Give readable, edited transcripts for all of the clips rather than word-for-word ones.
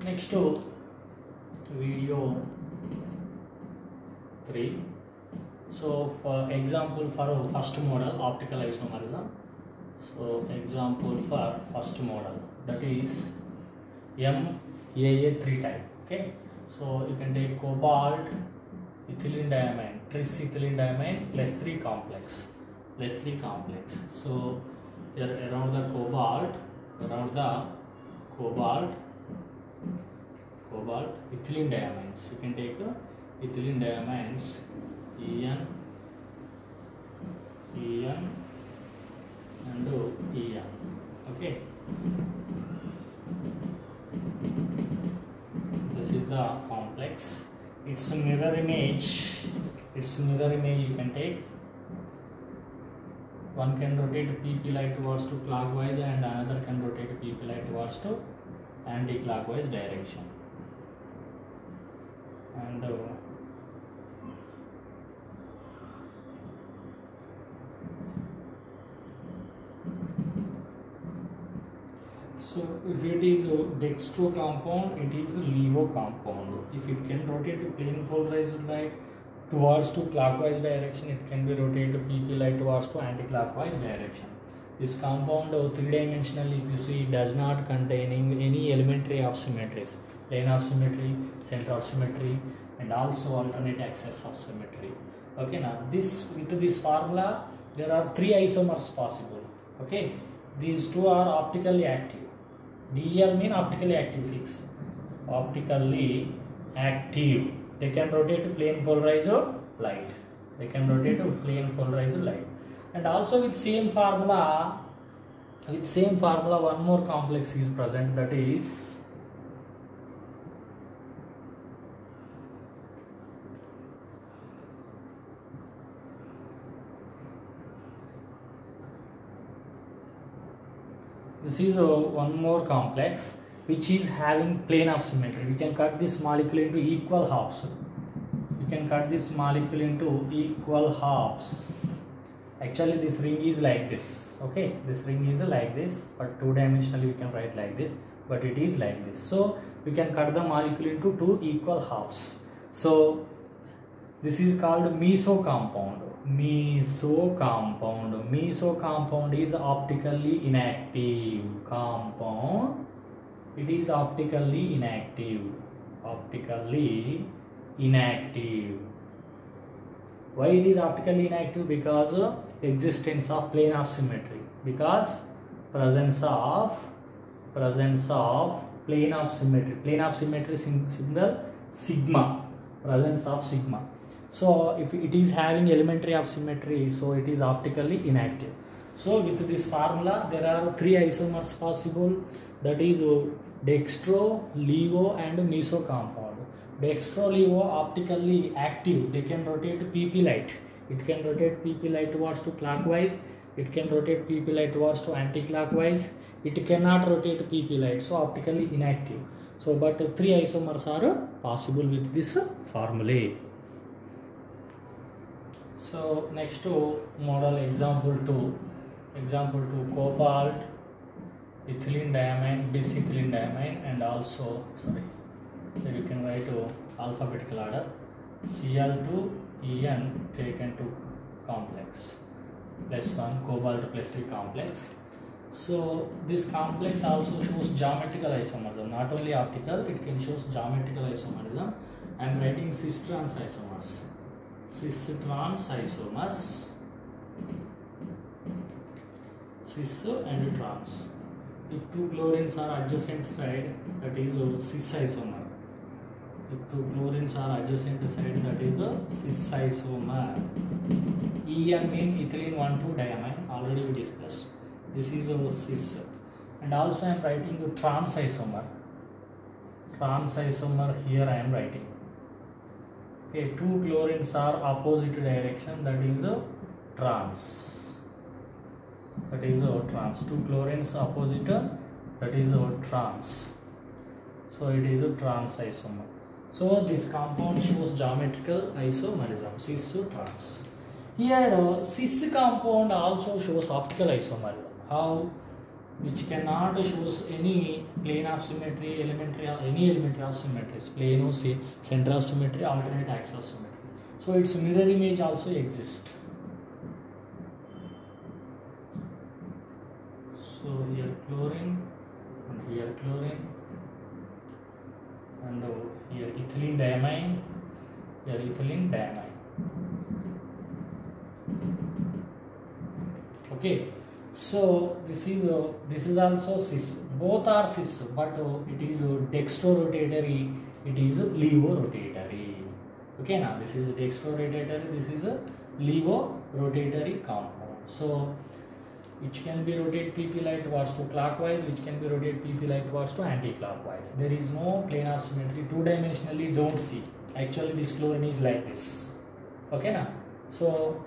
next to video 3. So for example for first model optical isomerism. So example for first model, that is MAA3 type. Okay, so you can take cobalt ethylene diamine, tris ethylene diamine plus 3 complex, so here around the cobalt ethylene diamines, you can take ethylene diamines EN and EN. Okay, this is the complex. Its mirror image you can take. One can rotate PP light towards to clockwise and another can rotate PP light towards to anti-clockwise direction. And so if it is a dextro compound, it is a levo compound. If it can rotate to plane polarized light towards to clockwise direction, it can be rotated PP light towards to anti-clockwise direction. This compound three-dimensional, if you see, does not containing any elementary of symmetries, plane of symmetry, center of symmetry, and also alternate axis of symmetry. Okay, now with this formula there are 3 isomers possible. Okay, these 2 are optically active. DEL mean optically active fix. Optically active. They can rotate to plane polarized light. And also with same formula, one more complex is present, that is one more complex which is having plane of symmetry. We can cut this molecule into equal halves. Actually this ring is like this. Okay, this ring is like this, but 2-dimensionally we can write like this, but it is like this. So we can cut the molecule into 2 equal halves. So this is called meso compound. Meso compound is optically inactive compound. It is optically inactive. Why it is optically inactive? Because existence of plane of symmetry. Because presence of plane of symmetry. Plane of symmetry symbol sigma. Presence of sigma. So if it is having elementary of symmetry, so it is optically inactive. So with this formula there are 3 isomers possible, that is dextro, levo and meso compound. Dextro, levo optically active, they can rotate PP light. It can rotate PP light towards to clockwise, it can rotate PP light towards to anti-clockwise, it cannot rotate PP light, so optically inactive. So but 3 isomers are possible with this formula. So next to model example 2, cobalt ethylene diamine, bis ethylene diamine, and also here you can write to alphabetical order, Cl2 En taken to complex plus 1 cobalt plus 3 complex. So this complex also shows geometrical isomerism, not only optical, it can show geometrical isomerism. I am writing cis-trans isomers. Cis and trans. If 2 chlorines are adjacent side, that is a cis isomer. If 2 chlorines are adjacent side, that is a cis isomer. En mean ethylene 1,2 diamine, already we discussed. This is a cis. And also I am writing a trans isomer. Here I am writing. Okay, 2 chlorines are opposite direction, that is a trans. 2 chlorines opposite, that is a trans. So it is a trans isomer. So this compound shows geometrical isomerism, cis to trans. Here cis compound also shows optical isomerism. How? which cannot shows any plane of symmetry, elementary or any elementary of symmetries, plane or say center of symmetry, alternate axis of symmetry. So its mirror image also exists. So here chlorine and here chlorine, and here ethylene diamine, here ethylene diamine. Okay, so this is also cis. Both are cis, but it is dextrorotatory. It is levorotatory. Okay, now this is dextrorotatory. This is a levorotatory compound. So which can be rotate PP light towards to clockwise, which can be rotate PP light towards to anti-clockwise. There is no plane of symmetry. Two-dimensionally don't see. Actually, this chlorine is like this. Okay, now so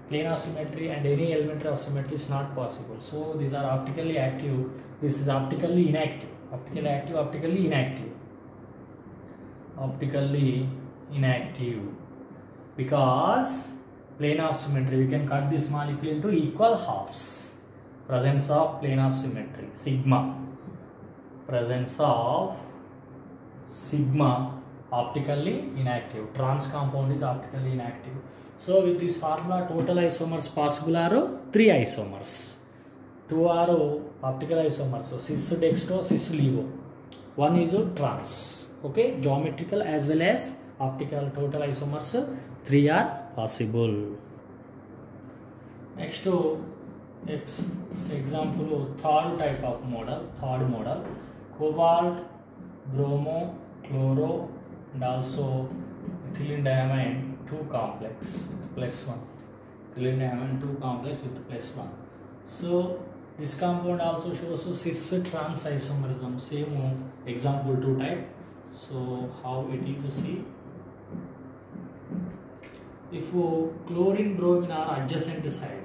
plane of symmetry and any elementary of symmetry is not possible. So these are optically active. This is optically inactive. Optically active, optically inactive. Optically inactive because plane of symmetry, we can cut this molecule into equal halves. Presence of plane of symmetry, sigma. Presence of sigma, optically inactive. Trans compound is optically inactive. So with this formula, total isomers possible are 3 isomers. 2 are optical isomers, so cis dextro, cis levo. 1 is trans. Okay, geometrical as well as optical total isomers 3 are possible. Next example, third type of model, cobalt, bromo, chloro, and also ethylene diamine 2 complex with +1. Ethylene diamine 2 complex with +1. So this compound also shows cis trans isomerism, same example 2 type. So how it is, see, if chlorine bromine are adjacent side,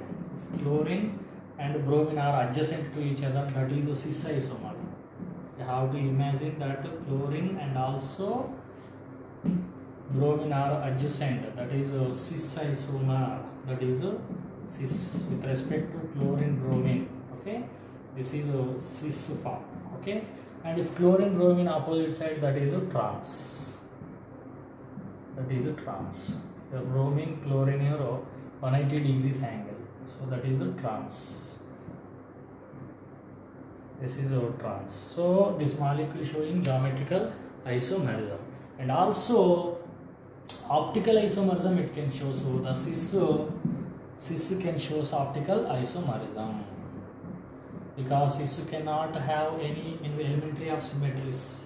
if chlorine and bromine are adjacent to each other, that is a cis isomer. You have to imagine that chlorine and also bromine are adjacent, that is a cis isomer, that is a cis with respect to chlorine bromine. Okay, this is a cis form. Okay, and if chlorine bromine opposite side, that is a trans. That is a trans. The bromine chlorine here 180 degrees angle, so that is a trans. This is our trans. So this molecule showing geometrical isomerism, and also optical isomerism it can show. So the cis can show optical isomerism because cis cannot have any elementary of symmetries,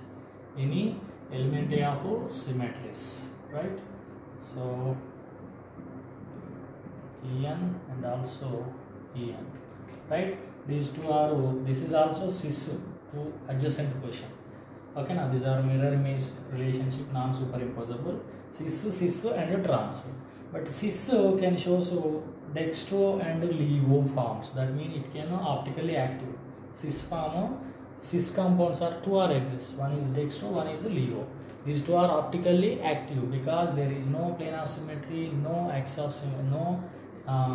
right? So En and also En, right? These two are, this is also cis, two adjacent position. Okay, now these are mirror image relationship, non-superimposable, cis and trans. But cis can show so dextro and levo forms. That means it can optically active. Cis form, cis compounds are 2 are exist. One is dextro, one is levo. These 2 are optically active because there is no plane of symmetry, no axis of symmetry, no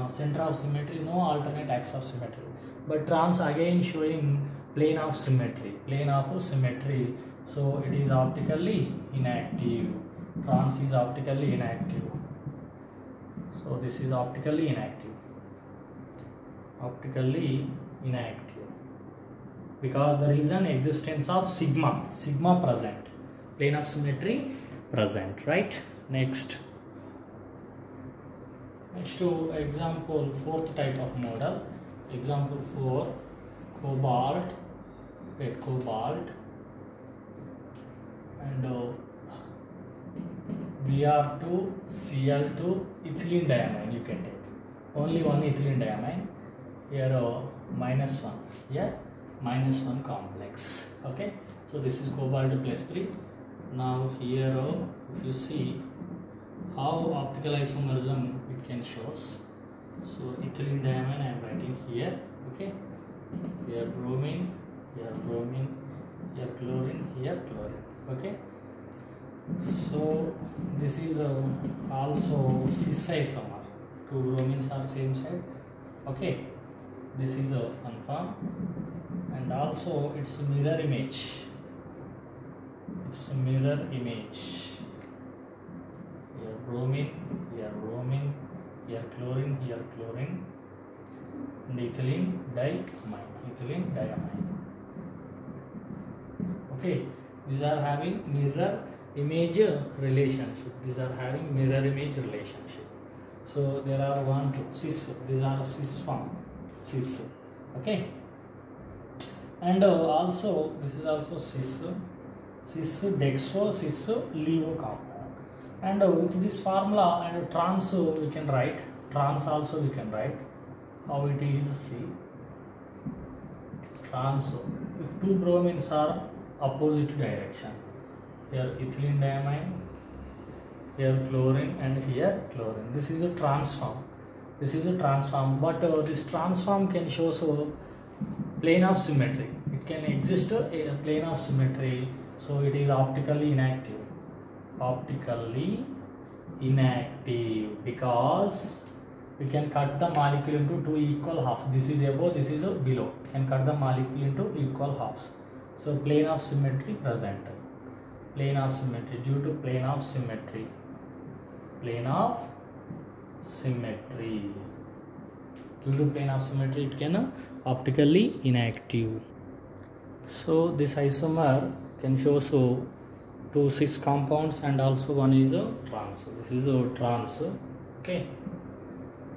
center of symmetry, no alternate axis of symmetry. But trans again showing plane of symmetry, so it is optically inactive. Trans is optically inactive. So this is optically inactive. Because there is an existence of sigma present. Plane of symmetry present, right? Next to example 4th type of model. Example 4, cobalt and Br2 Cl2 ethylene diamine. You can take only one ethylene diamine here, -1 here, -1 complex. Okay, so this is cobalt +3. Now here if you see how optical isomerism it can shows. So ethylene diamine I am writing here. Okay, here bromine, here chlorine, here chlorine. Okay, so this is also cis isomer. 2 bromines are same side. Okay, this is a confirm, and also it's a mirror image. It's a mirror image. Here bromine, here bromine, here chlorine, and ethylene diamine. Okay, these are having mirror image relationship. So there are 1, 2 cis. These are cis form. Cis. Okay. And also this is also cis dextro, cis levo compound. And with this formula and trans we can write. Trans also we can write. How it is? See. Trans. If two bromines are opposite direction, here ethylene diamine, here chlorine, and here chlorine. This is a transform. But this transform can show plane of symmetry. It can exist a plane of symmetry, so it is optically inactive. Because we can cut the molecule into two equal halves. This is above, this is below. Can cut the molecule into equal halves. So plane of symmetry present. Due to plane of symmetry. Due to plane of symmetry, it can optically inactive. So this isomer can show two cis compounds, and also one is a trans. This is a trans. Okay.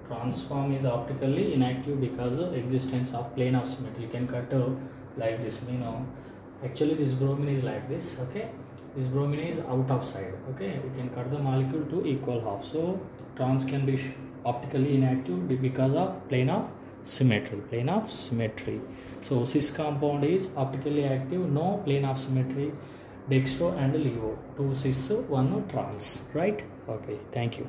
Transform is optically inactive because of existence of plane of symmetry. You can cut like this. Actually this bromine is like this. Okay. This bromine is out of side. Okay. We can cut the molecule to equal half. So trans can be optically inactive because of plane of symmetry. So cis compound is optically active, no plane of symmetry. Dextro and levo, 2 cis, 1 trans. Right? Okay. Thank you.